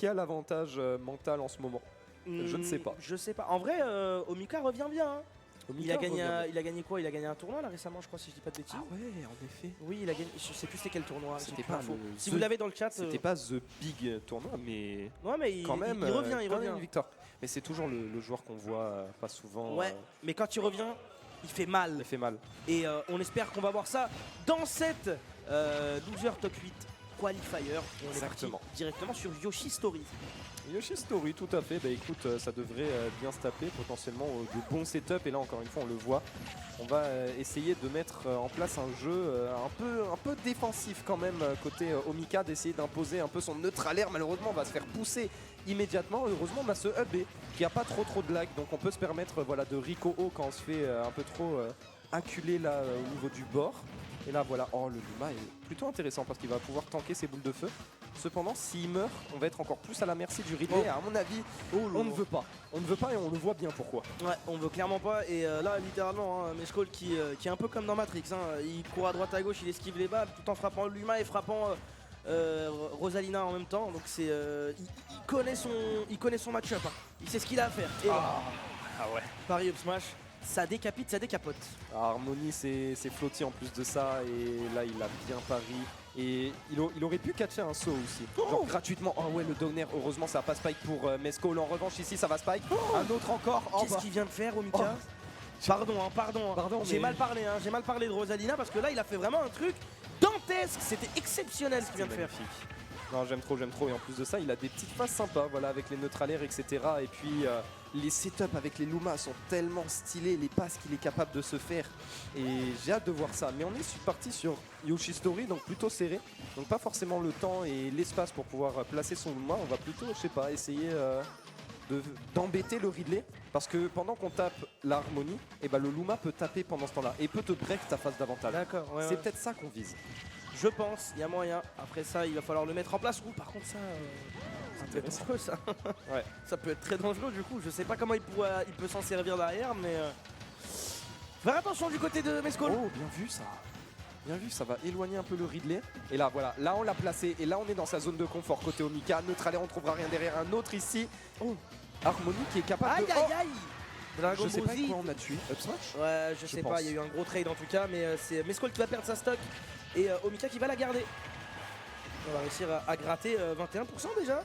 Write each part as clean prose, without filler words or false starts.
qui a l'avantage mental en ce moment? Je ne sais pas. Je sais pas. En vrai, Omika revient bien. Hein. Omika revient. Il a gagné quoi? Il a gagné un tournoi là récemment, je crois, si je dis pas de bêtises. Ah ouais, en effet. Oui, il a gagné. Je sais plus c'était quel tournoi. C'était pas info. le Si The- vous l'avez dans le chat. C'était pas The Big Tournoi, mais Ouais, mais il quand même, il revient, il quand revient. même une victoire. Mais c'est toujours le joueur qu'on voit pas souvent. Ouais, mais quand il revient, il fait mal. Il fait mal. Et on espère qu'on va voir ça dans cette loser top 8 qualifier. Et on est parti Exactement. directement sur Yoshi Story. Yoshi Story, tout à fait. Bah écoute, ça devrait bien se taper, potentiellement de bons setups. Et là, encore une fois, on le voit. On va essayer de mettre en place un jeu un peu défensif quand même, côté Omika, d'essayer d'imposer un peu son neutral air. Malheureusement, on va se faire pousser immédiatement. Heureusement, on a ce up qui a pas trop de lag. Donc on peut se permettre voilà, de Rico haut quand on se fait un peu trop acculer là au niveau du bord. Et là voilà, oh le Luma est plutôt intéressant parce qu'il va pouvoir tanker ses boules de feu. Cependant, s'il meurt, on va être encore plus à la merci du Ridley. À mon avis, on ne veut pas. On ne veut pas et on le voit bien pourquoi. Ouais, on veut clairement pas. Et là, littéralement, hein, Mescol qui est un peu comme dans Matrix. Hein, il court à droite à gauche, il esquive les balles tout en frappant Luma et frappant Rosalina en même temps. Donc c'est, il connaît son match-up. Hein. Il sait ce qu'il a à faire. Et ouais. Paris up smash, ça décapite, ça décapote. Harmony c'est flotti en plus de ça et là il a bien pari. Et il aurait pu catcher un saut aussi. Genre gratuitement. Oh ouais, le downer. Heureusement, ça passe spike pour Mescol. En revanche, ici, ça va spike. Un autre encore. Qu'est-ce qu'il vient de faire, Omika? Pardon. J'ai mal parlé, hein. J'ai mal parlé de Rosalina parce que là, il a fait vraiment un truc dantesque. C'était exceptionnel ce qu'il vient de faire. Non, j'aime trop. Et en plus de ça, il a des petites phases sympas, voilà, avec les neutralaires, etc. Et puis, les setups avec les Luma sont tellement stylés, les passes qu'il est capable de se faire. Et j'ai hâte de voir ça. Mais on est parti sur Yoshi Story, donc plutôt serré. Donc pas forcément le temps et l'espace pour pouvoir placer son Luma. On va plutôt, je sais pas, essayer d'embêter le Ridley. Parce que pendant qu'on tape l'harmonie, et ben le Luma peut taper pendant ce temps-là et peut te break ta phase d'avantage. D'accord, ouais, c'est peut-être ça qu'on vise. Je pense, il y a moyen. Après ça, il va falloir le mettre en place. Ouh, par contre, ça peut être dangereux, ça. Ouais. Ça peut être très dangereux, du coup. Je sais pas comment il peut s'en servir derrière, mais... Faire attention du côté de Mescol. Oh, bien vu, ça. Bien vu, ça va éloigner un peu le Ridley. Et là, voilà, là on l'a placé. Et là, on est dans sa zone de confort côté Omika. Neutralaire, on trouvera rien derrière. Un autre ici. Oh, Harmony qui est capable de... Aïe Dragon Je sais pas Ball Z. quoi on a tué. Up smash? Ouais, je sais pense. pas, il y a eu un gros trade en tout cas, mais c'est Mescol qui va perdre sa stock et Omika qui va la garder. On va réussir à gratter 21% déjà.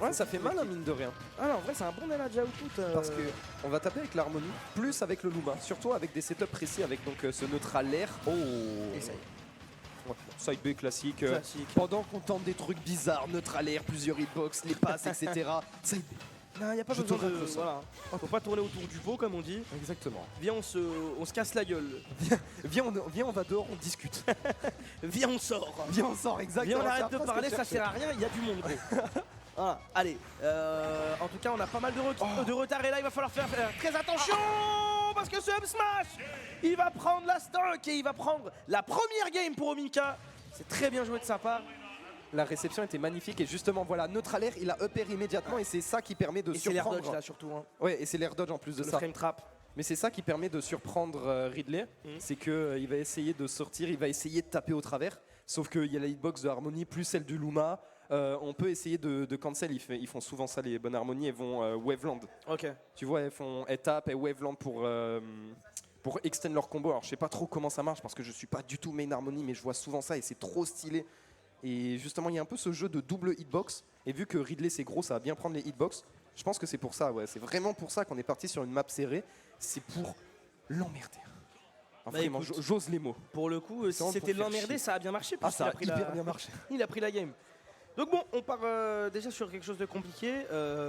Ouais, ça fait mal, hein, mine de rien. Ah non, en vrai, c'est un bon Nana output. Parce que on va taper avec l'harmonie, plus avec le Luma. Surtout avec des setups précis, avec donc ce neutralaire. Oh. Et ça y est. Ouais, side B classique. Classique. Pendant qu'on tente des trucs bizarres, neutralaire, plusieurs hitbox, les passes, etc. Side B. Non, il n'y a pas Je besoin te de... rate ça. Voilà. Faut pas tourner autour du pot, comme on dit. Exactement. Viens, on se casse la gueule. Viens, on va dehors, on discute. Viens, on sort. Viens, on sort, exactement. Viens, on C'est arrête la de phrase parler, que je ça cherchais. sert à rien, il y a du monde, gros. Voilà, allez. En tout cas, on a pas mal de retard et là, il va falloir faire très attention parce que ce up smash, il va prendre la stock et il va prendre la première game pour Omika. C'est très bien joué de sa part. La réception était magnifique et justement voilà, neutralaire, il a upper immédiatement et c'est ça qui permet de Et c'est l'air surprendre. dodge là surtout. Hein. Ouais, et c'est l'air dodge en plus de Le ça. frame trap. Mais c'est ça qui permet de surprendre Ridley, c'est qu'il va essayer de sortir, il va essayer de taper au travers, sauf qu'il y a la hitbox de Harmony plus celle du Luma. On peut essayer de cancel, ils font souvent ça les bonnes harmonies, elles vont waveland. Ok. Tu vois, elles tapent et waveland pour extend leur combo. Alors je sais pas trop comment ça marche parce que je suis pas du tout main harmony, mais je vois souvent ça et c'est trop stylé. Et justement, il y a un peu ce jeu de double hitbox. Et vu que Ridley c'est gros, ça va bien prendre les hitbox. Je pense que c'est pour ça, ouais. C'est vraiment pour ça qu'on est parti sur une map serrée. C'est pour l'emmerder. Enfin, vraiment, écoute, j'ose les mots. Pour le coup, si vraiment c'était pour faire l'emmerder, chier. ça a bien marché. Ah, ça a pris hyper bien marché. Il a pris la game. Donc bon, on part déjà sur quelque chose de compliqué.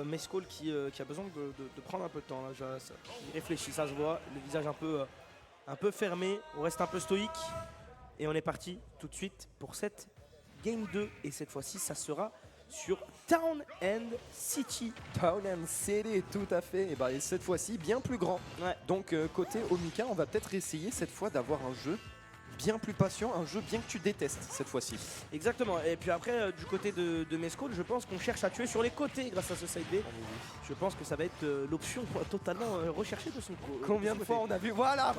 Mescol qui a besoin de prendre un peu de temps. Là. Il réfléchit, ça se voit. Le visage un peu fermé. On reste un peu stoïque. Et on est parti tout de suite pour cette game 2. Et cette fois-ci, ça sera sur Town and City. Town and City, tout à fait. Et cette fois-ci, bien plus grand. Ouais. Donc côté Omika, on va peut-être essayer cette fois d'avoir un jeu bien plus patient, un jeu bien que tu détestes cette fois-ci. Exactement. Et puis après, du côté de Mescall, je pense qu'on cherche à tuer sur les côtés grâce à ce side B. Je pense que ça va être l'option totalement recherchée de son coup. Combien de fois on a vu voilà,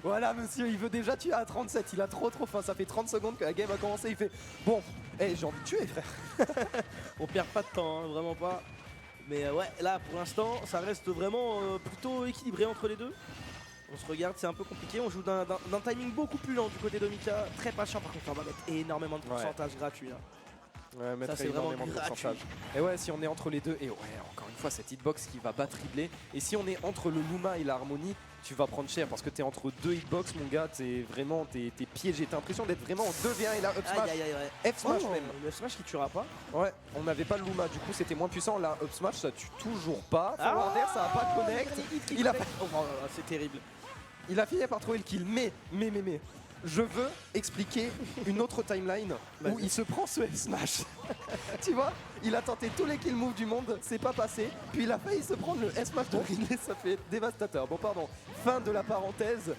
voilà, monsieur, il veut déjà tuer à 37, il a trop faim, ça fait 30 secondes que la game a commencé, il fait bon, j'ai envie de tuer frère. On perd pas de temps, hein, vraiment pas. Mais ouais, là pour l'instant, ça reste vraiment plutôt équilibré entre les deux. On se regarde, c'est un peu compliqué, on joue d'un timing beaucoup plus lent du côté d'Omika, très patient par contre, on va mettre énormément de pourcentage gratuit là. Ouais, mettre c'est vraiment énormément de gratuit. pourcentage. Et ouais, si on est entre les deux, et ouais, encore une fois, cette hitbox qui va battre Ridley. Et si on est entre le Luma et la Harmonie, tu vas prendre cher parce que t'es entre deux hitbox, mon gars, t'es piégé. T'as l'impression d'être vraiment en 2v1 et là, up smash. F smash même. Le smash qui tuera pas. Ouais, on n'avait pas le Luma, du coup c'était moins puissant. Là, up smash, ça tue toujours pas. Forward air, ça va pas connect. Il a fait... c'est terrible. Il a fini par trouver le kill, mais, je veux expliquer une autre timeline où il se prend ce F-Smash. Tu vois, il a tenté tous les kill moves du monde, c'est pas passé. Puis il a failli se prendre le F-Smash de Ridley, ça fait dévastateur. Bon, pardon, fin de la parenthèse.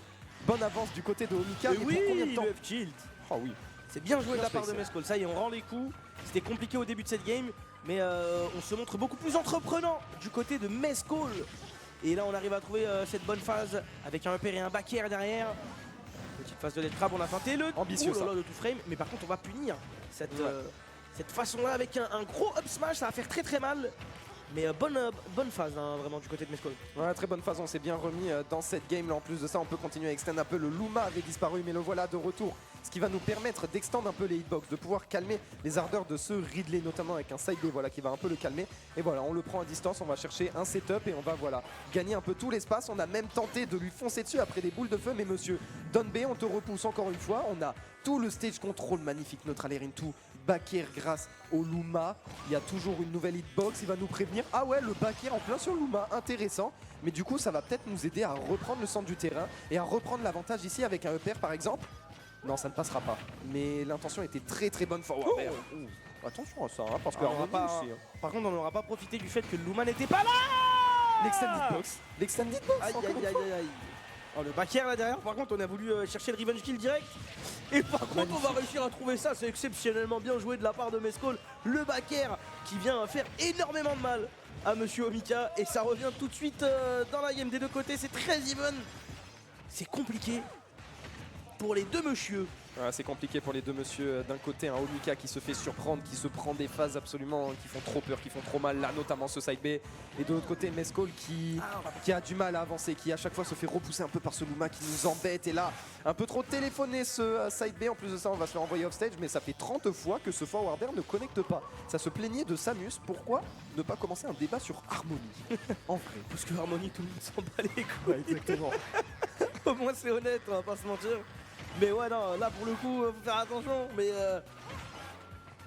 Bonne avance du côté de Omika. Et oui, pour combien de temps? Le F-Shield. Oh oui. C'est bien joué de la part de Mescall. Ça y est, on rend les coups. C'était compliqué au début de cette game, mais on se montre beaucoup plus entreprenant du côté de Mescall. Et là, on arrive à trouver cette bonne phase avec un upper et un back air derrière. Petite phase de lead trap, on a feinté le ambitieux de tout frame, mais par contre on va punir cette façon là avec un gros up smash, ça va faire très mal. Mais bonne phase hein, vraiment du côté de Mescall. Ouais, très bonne phase, on s'est bien remis dans cette game là. En plus de ça, on peut continuer à extendre un peu. Le Luma avait disparu, mais le voilà de retour. Ce qui va nous permettre d'extendre un peu les hitbox, de pouvoir calmer les ardeurs de ce Ridley, notamment avec un side B voilà, qui va un peu le calmer. Et voilà, on le prend à distance, on va chercher un setup et on va voilà, gagner un peu tout l'espace. On a même tenté de lui foncer dessus après des boules de feu, mais monsieur Don B, on te repousse encore une fois. On a tout le stage control magnifique, neutral air into, back air grâce au Luma. Il y a toujours une nouvelle hitbox, il va nous prévenir. Ah ouais, le back air en plein sur Luma, intéressant. Mais du coup, ça va peut-être nous aider à reprendre le centre du terrain et à reprendre l'avantage ici avec un upper par exemple. Non, ça ne passera pas. Mais l'intention était très bonne forward. Attention à ça, hein, parce que par contre, on n'aura pas profité du fait que Luma n'était pas là. L'extended box. Aïe. Oh, le back air là derrière, par contre, on a voulu chercher le revenge kill direct. Et par contre, on va réussir à trouver ça. C'est exceptionnellement bien joué de la part de Mescall. Le back air qui vient faire énormément de mal à Monsieur Omika. Et ça revient tout de suite dans la game des deux côtés. C'est très even. C'est compliqué pour les deux messieurs. Ouais, c'est compliqué pour les deux messieurs. D'un côté, un Omika qui se fait surprendre, qui se prend des phases absolument qui font trop peur, qui font trop mal, là notamment ce side B. Et de l'autre côté, Mescall qui a du mal à avancer, qui à chaque fois se fait repousser un peu par ce Luma qui nous embête. Et là, un peu trop téléphoné ce side B. En plus de ça, on va se faire envoyer off stage, mais ça fait 30 fois que ce forward air ne connecte pas. Ça se plaignait de Samus. Pourquoi ne pas commencer un débat sur Harmonie? En vrai. Parce que Harmonie, tout le monde s'en bat les couilles. Ouais, exactement. Au moins, c'est honnête, on va pas se mentir. Mais ouais, non, là pour le coup, faut faire attention. Mais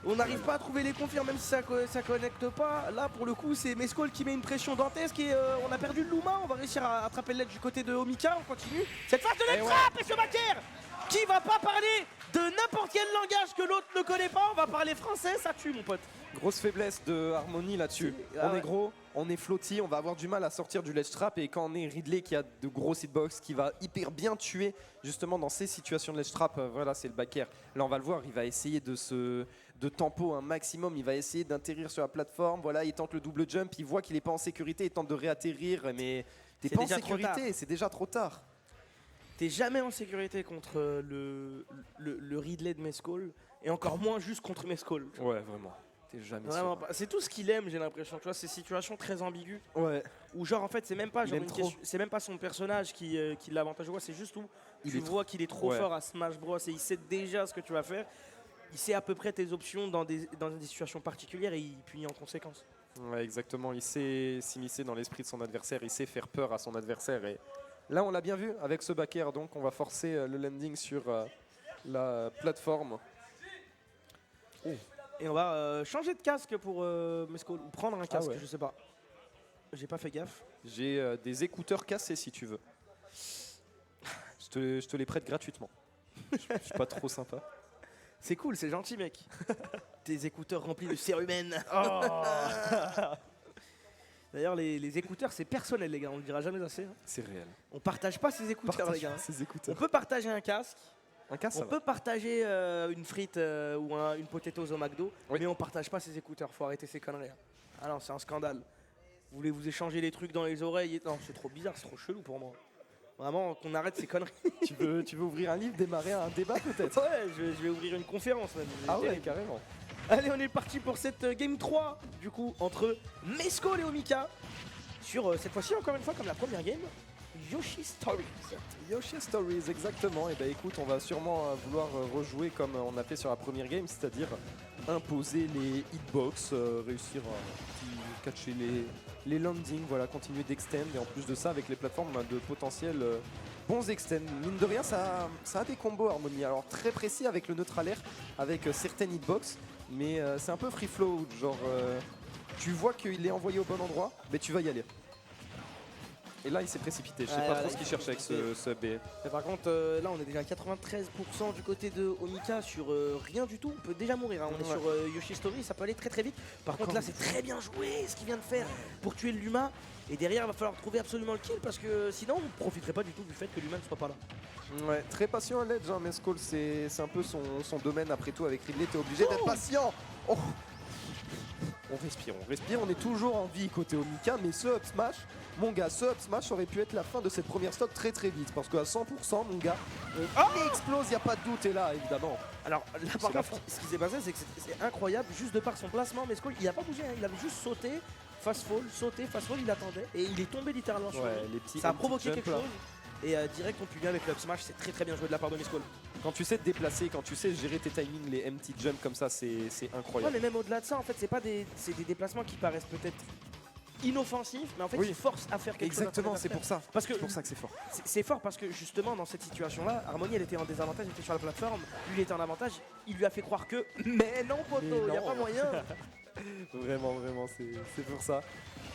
on n'arrive pas à trouver les confirmes, même si ça connecte pas. Là pour le coup, c'est Mescall qui met une pression dantesque et on a perdu le Luma. On va réussir à attraper le ledge du côté de Omika. On continue. Cette phase de ledge trap et ce backer qui va pas parler de n'importe quel langage que l'autre ne connaît pas. On va parler français, ça tue, mon pote. Grosse faiblesse de Harmonie là-dessus. On est gros, on est flotti, on va avoir du mal à sortir du ledge trap. Et quand on est Ridley qui a de grosses hitbox, qui va hyper bien tuer justement dans ces situations de ledge trap, voilà, c'est le back air. Là, on va le voir, il va essayer de tempo un maximum, il va essayer d'atterrir sur la plateforme. Voilà, il tente le double jump, il voit qu'il n'est pas en sécurité, il tente de réatterrir, mais t'es pas en sécurité, c'est déjà trop tard. T'es jamais en sécurité contre le Ridley de Mescall et encore moins juste contre Mescall. Ouais, vraiment. T'es jamais vraiment sûr. pas. C'est tout ce qu'il aime, j'ai l'impression. Tu vois, ces situations très ambiguës. Ouais. Où genre en fait c'est même pas c'est même pas son personnage qui l'avantage, c'est juste où tu vois qu'il est trop fort à Smash Bros et il sait déjà ce que tu vas faire. Il sait à peu près tes options dans des situations particulières et il punit en conséquence. Ouais, exactement. Il sait s'immiscer dans l'esprit de son adversaire, il sait faire peur à son adversaire. Et là, on l'a bien vu avec ce back air, donc on va forcer le landing sur la plateforme. Et on va changer de casque pour Mescall ou prendre un casque, je sais pas. J'ai pas fait gaffe. J'ai des écouteurs cassés si tu veux. Je te les prête gratuitement. Je suis pas trop sympa. C'est cool, c'est gentil mec. Tes écouteurs remplis de cérumen. D'ailleurs, les écouteurs, c'est personnel, les gars. On le dira jamais assez. Hein. C'est réel. On partage pas ses écouteurs, les gars. Ces On écouteurs. peut partager un casque. Un cas, ça On va. peut partager une frite ou une potatoes au McDo, Oui. mais on partage pas ses écouteurs. Faut arrêter ces conneries. Hein. Ah non, c'est un scandale. Vous voulez vous échanger les trucs dans les oreilles Non, c'est trop bizarre, c'est trop chelou pour moi. Vraiment, qu'on arrête ces conneries. tu veux ouvrir un livre, démarrer un débat peut-être? Ouais, je vais ouvrir une conférence même. Ah C'est ouais, terrible. carrément. Allez, on est parti pour cette Game 3, du coup, entre Mescol et Omika. Sur cette fois-ci, encore une fois, comme la première game, Yoshi Stories. Yoshi Stories, exactement. Et ben écoute, on va sûrement vouloir rejouer comme on a fait sur la première game, c'est-à-dire imposer les hitbox, réussir à catcher les landings, voilà, continuer d'extend. Et en plus de ça, avec les plateformes, on a de potentiels bons extend. Mine de rien, ça a des combos Harmony. Alors très précis avec le neutral air, avec certaines hitbox, mais c'est un peu free flow, genre tu vois qu'il est envoyé au bon endroit, mais tu vas y aller. Et là, il s'est précipité. Je sais pas trop ce qu'il cherche avec ce B. Mais par contre, là, on est déjà à 93% du côté de Omika sur rien du tout. On peut déjà mourir. Hein. On est sur Yoshi Story, ça peut aller très très vite. Par contre, là, c'est très bien joué ce qu'il vient de faire pour tuer le Luma. Et derrière, il va falloir trouver absolument le kill parce que sinon, vous ne profiterez pas du tout du fait que l'humain ne soit pas là. Ouais, très patient à l'edge, hein, Mescol, c'est un peu son domaine après tout. Avec Ridley, t'es obligé d'être patient. Oh, on respire, on est toujours en vie côté Omika, mais ce up smash, mon gars, ce up smash aurait pu être la fin de cette première stock très très vite, parce qu'à 100%, mon gars, il explose, y a pas de doute, et là, évidemment. Alors là, par contre, ce qui s'est passé, c'est que c'est incroyable, juste de par son placement, Mescol, il a pas bougé, hein, il avait juste sauté, fast fall, il attendait, et il est tombé littéralement sur lui. Les petits Ça a provoqué quelque là. chose. Et direct on pue bien avec le up smash, c'est très très bien joué de la part de Mescol. Quand tu sais te déplacer, quand tu sais gérer tes timings, les empty jump comme ça, c'est Ouais, incroyable. mais même au-delà de ça, en fait, c'est des déplacements qui paraissent peut-être inoffensifs, mais en fait Oui. ils forcent à faire quelque Exactement, chose. c'est pour ça. Parce que C'est pour ça que c'est fort. c'est fort parce que justement dans cette situation-là, Harmony elle était en désavantage, elle était sur la plateforme, lui il était en avantage, il lui a fait croire que mais non poteau, il n'y a non. pas moyen. Vraiment, c'est pour ça.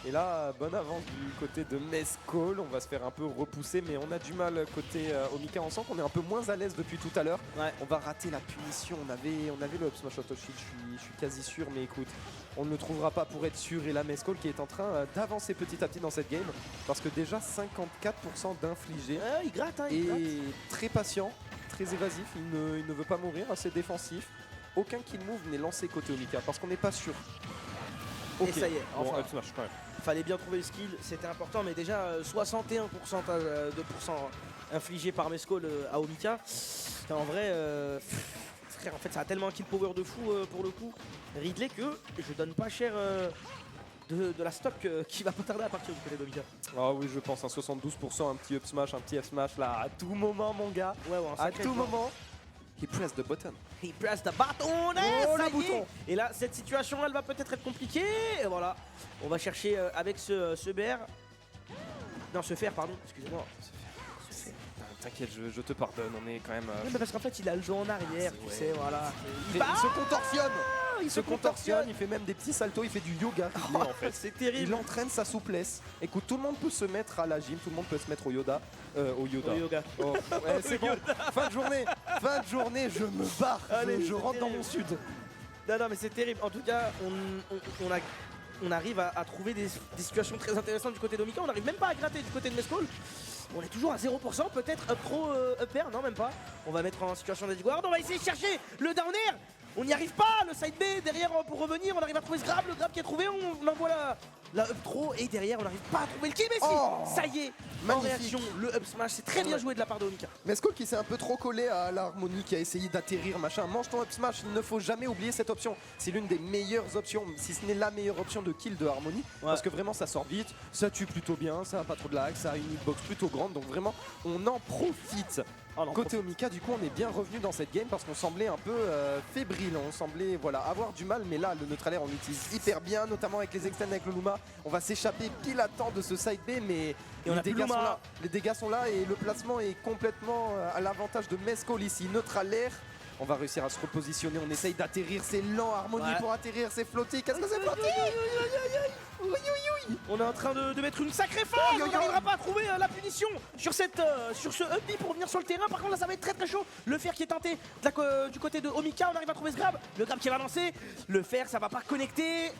Et là, bonne avance du côté de Mescol. On va se faire un peu repousser, mais on a du mal côté Omika. On sent qu'on est un peu moins à l'aise depuis tout à l'heure. Ouais. On va rater la punition. On avait le up smash auto shield, je suis quasi sûr, mais écoute, on ne le trouvera pas pour être sûr. Et là, Mescol qui est en train d'avancer petit à petit dans cette game, parce que déjà 54% d'infligés. Il gratte, hein, il gratte. Et très patient, très évasif. Il ne veut pas mourir, assez défensif. Aucun kill move n'est lancé côté Omika, parce qu'on n'est pas sûr. Et ça y est, Bon, enfin, up smash quand même. fallait bien trouver le skill, c'était important, mais déjà 61% de pourcent infligé par Mescol à Omika. En vrai, frère, en fait ça a tellement un kill power de fou pour le coup. Ridley que je donne pas cher de la stock qui va pas tarder à partir du côté d'Omika. Ah oui, je pense, un 72%, un petit up smash, un petit F smash là, à tout moment, mon gars. Ouais, un À sacré tout point. moment. He pressed the button. He pressed the button, Oh, ça le y bouton. est. Et là, cette situation, elle va peut-être être compliquée. Et voilà, on va chercher avec ce BR. Non, ce fer, pardon, excusez-moi. T'inquiète, je te pardonne, on est quand même... Oui, mais parce qu'en fait, il a le jeu en arrière, tu sais, voilà. Il se contorsionne. Il se contorsionne, il fait même des petits saltos, il fait du yoga. Ridley, en fait. C'est terrible. Il entraîne sa souplesse. Écoute, tout le monde peut se mettre à la gym, tout le monde peut se mettre au Yoda. Au Yoda. Au yoga. Oh, ouais, c'est bon. Fin de journée, je me barre. Allez, je c'est rentre dans terrible. mon sud. Non, mais c'est terrible. En tout cas, on arrive à trouver des situations très intéressantes du côté d'Omika. On n'arrive même pas à gratter du côté de Mescol. On est toujours à 0%, peut-être up pro, up air, non même pas. On va mettre en situation d'edge guard, on va essayer de chercher le down air. On n'y arrive pas, le side B derrière pour revenir, on arrive à trouver ce grab, le grab qui est trouvé, on envoie la up throw et derrière on n'arrive pas à trouver le kill, mais si, ça y est, en Magnifique. réaction, le up smash, c'est très bien joué de la part de Omika. Mescol qui s'est un peu trop collé à l'harmonie, qui a essayé d'atterrir, machin. Mange ton up smash, il ne faut jamais oublier cette option. C'est l'une des meilleures options, si ce n'est la meilleure option de kill de Harmony. Parce que vraiment ça sort vite, ça tue plutôt bien, ça a pas trop de lag, ça a une hitbox plutôt grande. Donc vraiment, on en profite. Côté Omika, du coup, on est bien revenu dans cette game parce qu'on semblait un peu fébrile. On semblait avoir du mal, mais là, le neutral air, on l'utilise hyper bien, notamment avec les extends avec le Luma. On va s'échapper pile à temps de ce side B, mais on a plus dégâts Luma. sont là. Les dégâts sont là et le placement est complètement à l'avantage de Mescol ici. Neutral air. On va réussir à se repositionner, on essaye d'atterrir, c'est lent, Harmony pour atterrir, c'est flotter, qu'est-ce que c'est flotter? On est en train de mettre une sacrée phase, on n'arrivera pas à trouver la punition sur ce up B pour revenir sur le terrain. Par contre là ça va être très très chaud. Le fer qui est tenté du côté de Omika, on arrive à trouver ce grab. Le grab qui va lancer, le fer ça va pas connecter.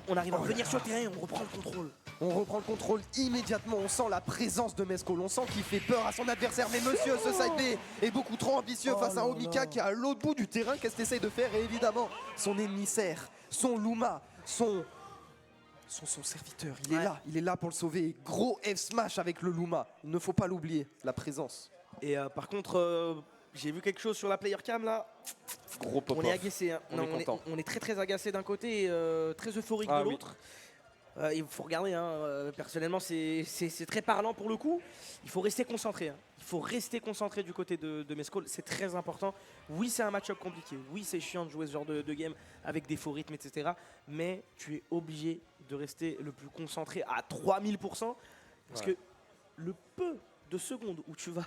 On arrive à revenir sur le terrain et on reprend le contrôle. On reprend le contrôle immédiatement, on sent la présence de Mescol, on sent qu'il fait peur à son adversaire. Mais monsieur, ce side B est beaucoup trop ambitieux face à Omika qui est à l'autre bout du terrain. Qu'est-ce que t'essayes de faire? Et évidemment, son émissaire, son Luma, son serviteur, il est là pour le sauver. Gros F-smash avec le Luma, il ne faut pas l'oublier, la présence. Et par contre, j'ai vu quelque chose sur la player cam là. Gros pop-off. On est agacé, hein. On est très agacé d'un côté et très euphorique de l'autre. Il faut regarder, hein. Personnellement c'est très parlant pour le coup. Il faut rester concentré, hein. Il faut rester concentré du côté de Mescol, c'est très important. Oui, c'est un match-up compliqué, oui c'est chiant de jouer ce genre de game avec des faux rythmes, etc. Mais tu es obligé de rester le plus concentré à 3000%. Parce que le peu de secondes où tu vas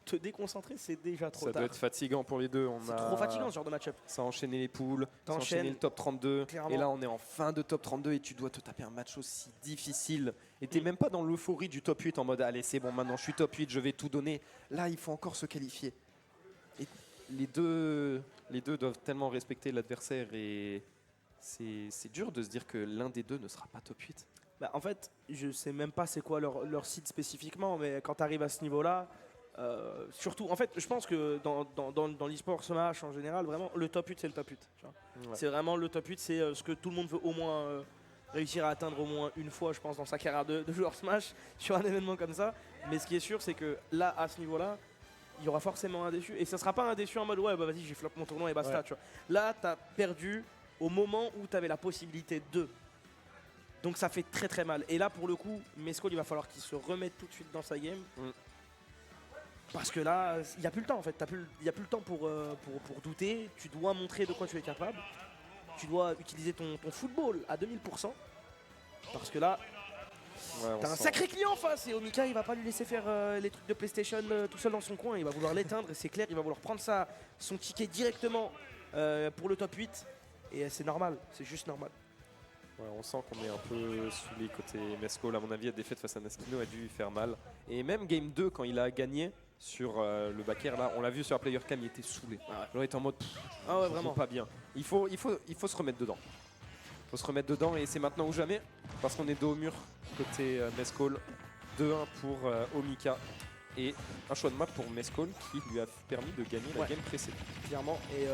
te déconcentrer, c'est déjà trop tard. Ça doit être fatigant pour les deux. C'est trop fatigant ce genre de match-up. Ça a enchaîné les poules, ça a enchaîné le top 32. Clairement. Et là, on est en fin de top 32 et tu dois te taper un match aussi difficile. Et t'es même pas dans l'euphorie du top 8 en mode allez, c'est bon, maintenant je suis top 8, je vais tout donner. Là, il faut encore se qualifier. Et les deux doivent tellement respecter l'adversaire et c'est dur de se dire que l'un des deux ne sera pas top 8. Bah, en fait, je sais même pas c'est quoi leur site spécifiquement, mais quand tu arrives à ce niveau-là, surtout, en fait, je pense que dans l'e-sport Smash en général, vraiment, le top 8, c'est le top 8. C'est vraiment le top 8, c'est ce que tout le monde veut au moins réussir à atteindre au moins une fois, je pense, dans sa carrière de joueur Smash sur un événement comme ça. Mais ce qui est sûr, c'est que là, à ce niveau-là, il y aura forcément un déçu. Et ça sera pas un déçu en mode ouais, bah vas-y, j'ai flop mon tournoi et basta. Tu vois. Là, tu as perdu au moment où tu avais la possibilité de. Donc ça fait très très mal. Et là, pour le coup, Mescol, il va falloir qu'il se remette tout de suite dans sa game. Parce que là, il n'y a plus le temps en fait. Il n'y a plus le temps pour douter. Tu dois montrer de quoi tu es capable. Tu dois utiliser ton football à 2000%. Parce que là, t'as un sacré client en face. Et Omika, il va pas lui laisser faire les trucs de PlayStation tout seul dans son coin. Il va vouloir l'éteindre. Et c'est clair, il va vouloir prendre son ticket directement pour le top 8. Et c'est normal. C'est juste normal. Ouais, on sent qu'on est un peu saoulé côté Mescol. À mon avis, la défaite face à Naskino a dû faire mal. Et même Game 2, quand il a gagné sur le back air, là, on l'a vu sur la player cam, il était saoulé. Il était en mode vraiment pas bien. Il faut se remettre dedans. Il faut se remettre dedans et c'est maintenant ou jamais. Parce qu'on est dos au mur côté Mescol. 2-1 pour Omika. Et un choix de map pour Mescol qui lui a permis de gagner la game précédente. Clairement. Et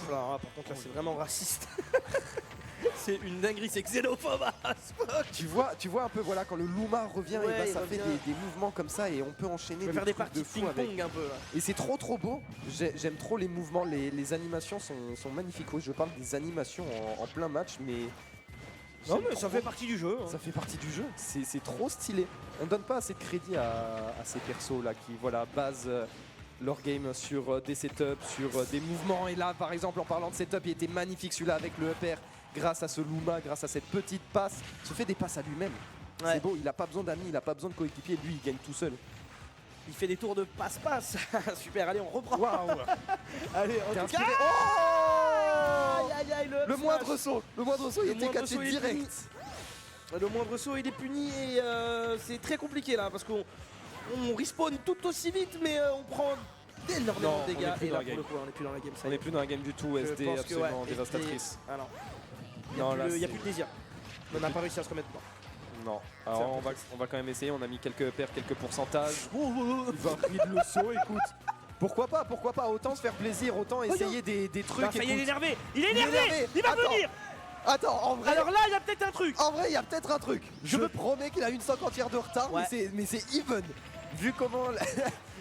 par contre, là, c'est vraiment raciste. C'est une dinguerie, c'est xénophobe. Tu vois un peu voilà quand le Luma revient et bah, ça fait des mouvements comme ça et on peut enchaîner des faire des parties de ping-pong un peu. Là. Et c'est trop beau. J'aime trop les mouvements, les animations sont magnifiques. Je parle des animations en plein match, mais non mais ça fait partie du jeu. Hein. Ça fait partie du jeu. C'est trop stylé. On donne pas assez de crédit à ces persos là qui basent leur game sur des setups, sur des mouvements. Et là, par exemple, en parlant de setup, il était magnifique celui-là avec le up air. Grâce à ce Luma, grâce à cette petite passe, il se fait des passes à lui-même. C'est beau, il n'a pas besoin d'amis, il n'a pas besoin de coéquipier, lui il gagne tout seul. Il fait des tours de passe-passe. Super, allez, on reprend. Waouh. Allez, en tout cas. Le moindre saut, il était catché direct. Le moindre saut, il est puni et c'est très compliqué là parce qu'on respawn tout aussi vite, mais on prend énormément de dégâts. Et là, pour le coup, on n'est plus dans la game. On n'est plus dans la game du tout. SD absolument dévastatrice. Ah non. Il n'y a plus de désir. On n'a pas réussi à se remettre dedans. Non. Alors on va quand même essayer. On a mis quelques paires, quelques pourcentages. Il va ride le saut, écoute. Pourquoi pas, autant se faire plaisir, autant essayer des trucs. Bah, ça y est, il est énervé. Il va venir. Attends, en vrai. Alors là, il y a peut-être un truc. En vrai, il y a peut-être un truc. Je me promets qu'il a une 50e de retard, mais c'est even. Vu comment.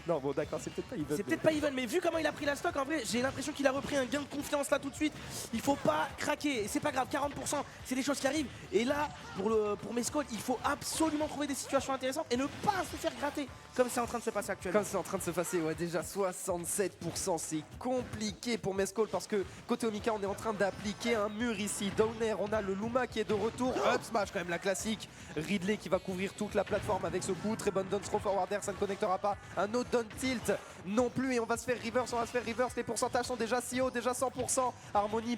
Non, bon, d'accord, c'est peut-être pas even. C'est peut-être pas even, mais vu comment il a pris la stock, en vrai, j'ai l'impression qu'il a repris un gain de confiance là tout de suite. Il faut pas craquer, c'est pas grave, 40%, c'est des choses qui arrivent. Et là, pour Mescol, il faut absolument trouver des situations intéressantes et ne pas se faire gratter comme c'est en train de se passer actuellement. Comme c'est en train de se passer, déjà 67%, c'est compliqué pour Mescol parce que côté Omika, on est en train d'appliquer un mur ici. Downer, on a le Luma qui est de retour. Up smash, quand même la classique. Ridley qui va couvrir toute la plateforme avec ce coup. Très bonne down throw forward air, ça ne connectera pas. Un autre down tilt non plus et on va se faire reverse, les pourcentages sont déjà si hauts, déjà 100%. Harmony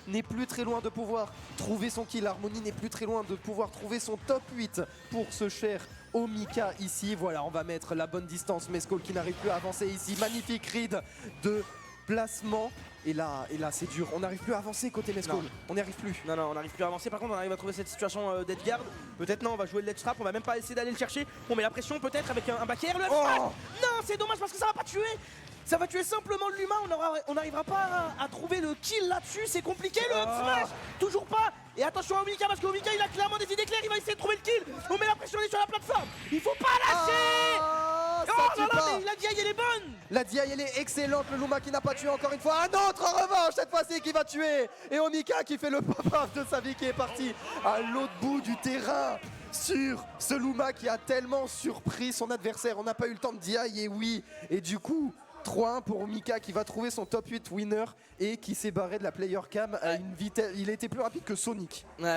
n'est plus très loin de pouvoir trouver son kill, Harmony n'est plus très loin de pouvoir trouver son top 8 pour ce cher Omika ici. Voilà, on va mettre la bonne distance, Mescol qui n'arrive plus à avancer ici, magnifique read de placement Et là c'est dur, on n'arrive plus à avancer côté Mescall, on n'y arrive plus. Non, on n'arrive plus à avancer. Par contre, on arrive à trouver cette situation d'Edgard. Peut-être non, on va jouer le ledge trap, on va même pas essayer d'aller le chercher. On met la pression peut-être avec un back air. Le non, c'est dommage parce que ça va pas tuer. Ça va tuer simplement l'humain, on n'arrivera pas à trouver le kill là-dessus, c'est compliqué le up smash. Toujours pas. Et attention à Omika parce qu'Omika il a clairement des idées claires, il va essayer de trouver le kill. On met la pression, il est sur la plateforme. Il faut pas lâcher. Mais la DI elle est bonne. La DI elle est excellente, le Luma qui n'a pas tué encore une fois. Un autre en revanche cette fois-ci qui va tuer. Et Omika qui fait le pop-up de sa vie qui est parti à l'autre bout du terrain. Sur ce Luma qui a tellement surpris son adversaire. On n'a pas eu le temps de DI et oui. Et du coup 3-1 pour Omika qui va trouver son top 8 winner et qui s'est barré de la player cam à une vitesse. Il était plus rapide que Sonic.